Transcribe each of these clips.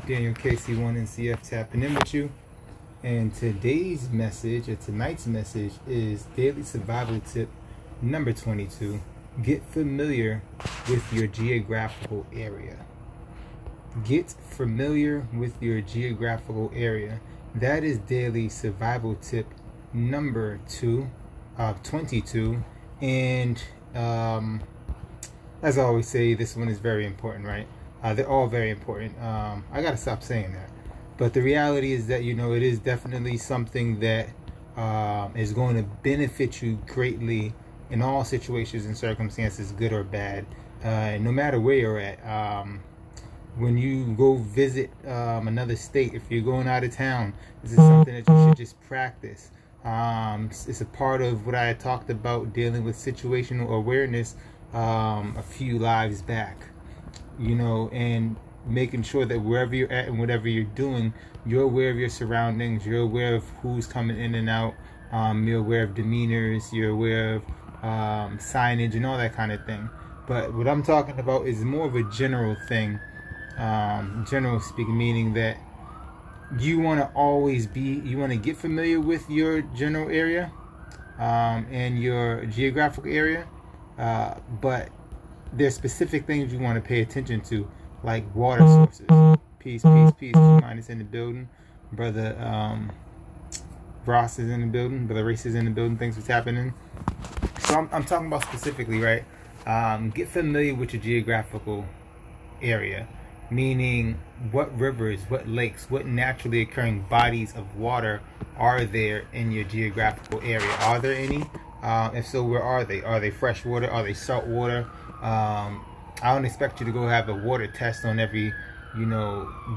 Daniel KC1 and CF tapping in with you. And today's message, or tonight's message, is Daily Survival Tip number 22. Get familiar with your geographical area. Get familiar with your geographical area. That is Daily Survival Tip number 22. And as I always say, this one is very important, right? They're all very important. I gotta stop saying that. But the reality is that, it is definitely something that is going to benefit you greatly in all situations and circumstances, good or bad, no matter where you're at. When you go visit another state, if you're going out of town, this is something that you should just practice. It's a part of what I talked about dealing with situational awareness a few lives back, and making sure that wherever you're at and whatever you're doing, you're aware of your surroundings, you're aware of who's coming in and out, you're aware of demeanors, you're aware of signage and all that kind of thing. But what I'm talking about is more of a general thing, general speaking, meaning that you want to get familiar with your general area and your geographical area, but there's specific things you want to pay attention to, like water sources. Peace. Mine is in the building. Brother Ross is in the building. Brother Race is in the building. Thanks for tapping in. So I'm talking about specifically, right? Get familiar with your geographical area, meaning what rivers, what lakes, what naturally occurring bodies of water are there in your geographical area? Are there any? If so, where are they? Are they fresh water? Are they salt water? I don't expect you to go have a water test on every,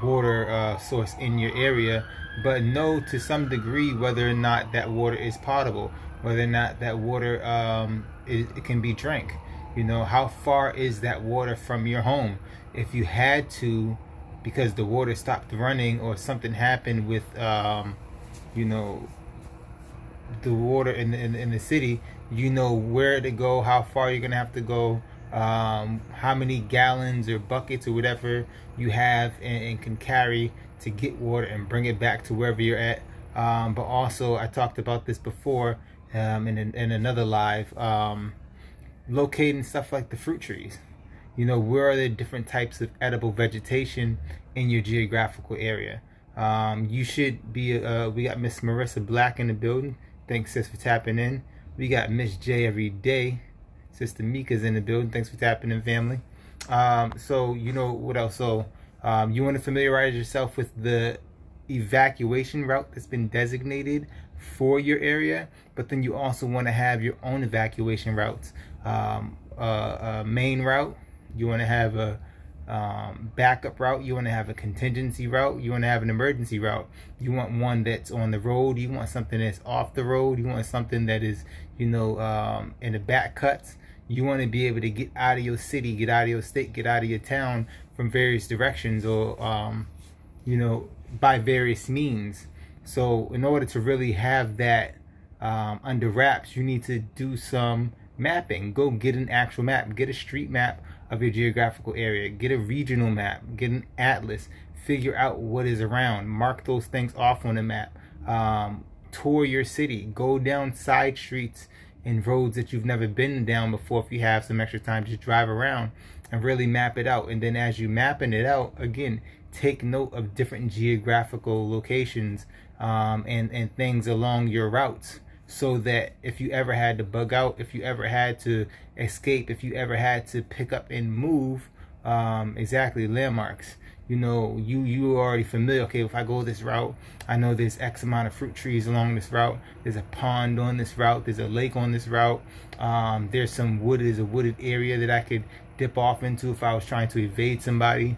water source in your area, but know to some degree whether or not that water is potable, whether or not that water it can be drank. How far is that water from your home? If you had to, because the water stopped running or something happened with, the water in the city, where to go, how far you're gonna have to go, how many gallons or buckets or whatever you have and can carry to get water and bring it back to wherever you're at. But also, I talked about this before in another live, locating stuff like the fruit trees. Where are the different types of edible vegetation in your geographical area? You should be, we got Miss Marissa Black in the building. Thanks, sis, for tapping in. We got Miss J every day. Sister Mika's in the building. Thanks for tapping in, family. So, what else? So, you want to familiarize yourself with the evacuation route that's been designated for your area, but then you also want to have your own evacuation routes. A main route. You want to have a backup route. You want to have a contingency route. You want to have an emergency route. You want one that's on the road. You want something that's off the road. You want something that is, in the back cuts. You want to be able to get out of your city, get out of your state, get out of your town from various directions, or by various means. So in order to really have that under wraps, you need to do some mapping. Go get an actual map. Get a street map of your geographical area. Get a regional map. Get an atlas. Figure out what is around. Mark those things off on the map. Tour your city. Go down side streets and roads that you've never been down before. If you have some extra time, just drive around and really map it out. And then as you mapping it out, again, take note of different geographical locations and things along your routes, so that if you ever had to bug out, if you ever had to escape, if you ever had to pick up and move, exactly, landmarks. You are already familiar. Okay, if I go this route, I know there's X amount of fruit trees along this route. There's a pond on this route. There's a lake on this route. There's some wood. There's a wooded area that I could dip off into if I was trying to evade somebody.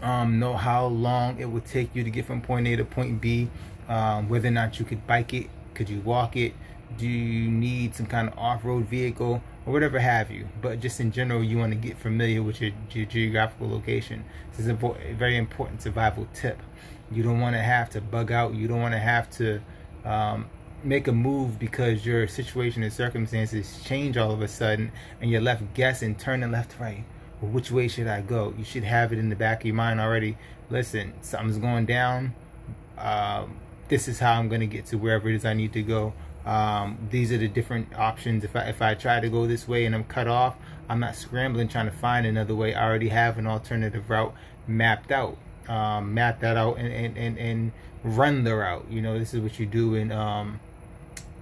Know how long it would take you to get from point A to point B. Whether or not you could bike it. Could you walk it? Do you need some kind of off-road vehicle or whatever have you? But just in general, you want to get familiar with your geographical location. This is a very important survival tip. You don't want to have to bug out. You don't want to have to make a move because your situation and circumstances change all of a sudden and you're left guessing, turning left to right. well, which way should I go? You should have it in the back of your mind already. Listen, something's going down. This is how I'm going to get to wherever it is I need to go. These are the different options. If I try to go this way and I'm cut off, I'm not scrambling trying to find another way. I already have an alternative route mapped out. Map that out and run the route. You know, this is what you do in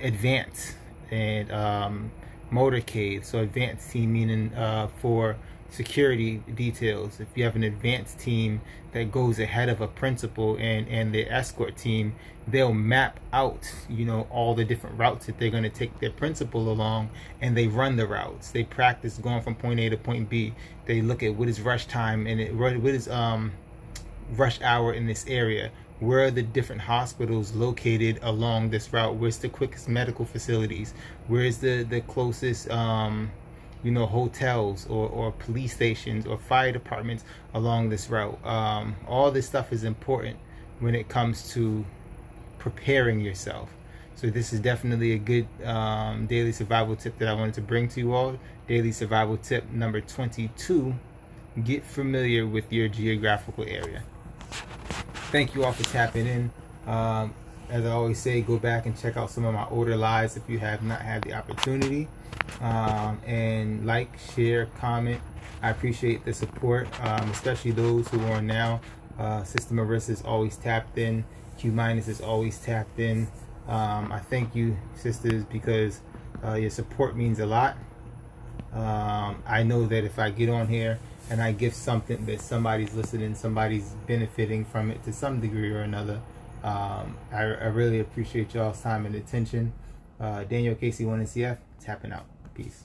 advance and motorcade. So advanced team meaning for security details. If you have an advanced team that goes ahead of a principal and the escort team, they'll map out, you know, all the different routes that they're going to take their principal along, and they run the routes. They practice going from point A to point B. They look at what is rush time and what is rush hour in this area. Where are the different hospitals located along this route? Where's the quickest medical facilities? Where's the closest you know, hotels or police stations or fire departments along this route? All this stuff is important when it comes to preparing yourself. So this is definitely a good daily survival tip that I wanted to bring to you all. Daily survival tip number 22: get familiar with your geographical area. Thank you all for tapping in. As I always say, go back and check out some of my older lives if you have not had the opportunity. And like, share, comment. I appreciate the support, especially those who are now. Sister Marissa is always tapped in. Q- is always tapped in. I thank you, sisters, because your support means a lot. I know that if I get on here and I give something that somebody's listening, somebody's benefiting from it to some degree or another, I really appreciate y'all's time and attention. Daniel Casey, 1NCF, tapping out. Peace.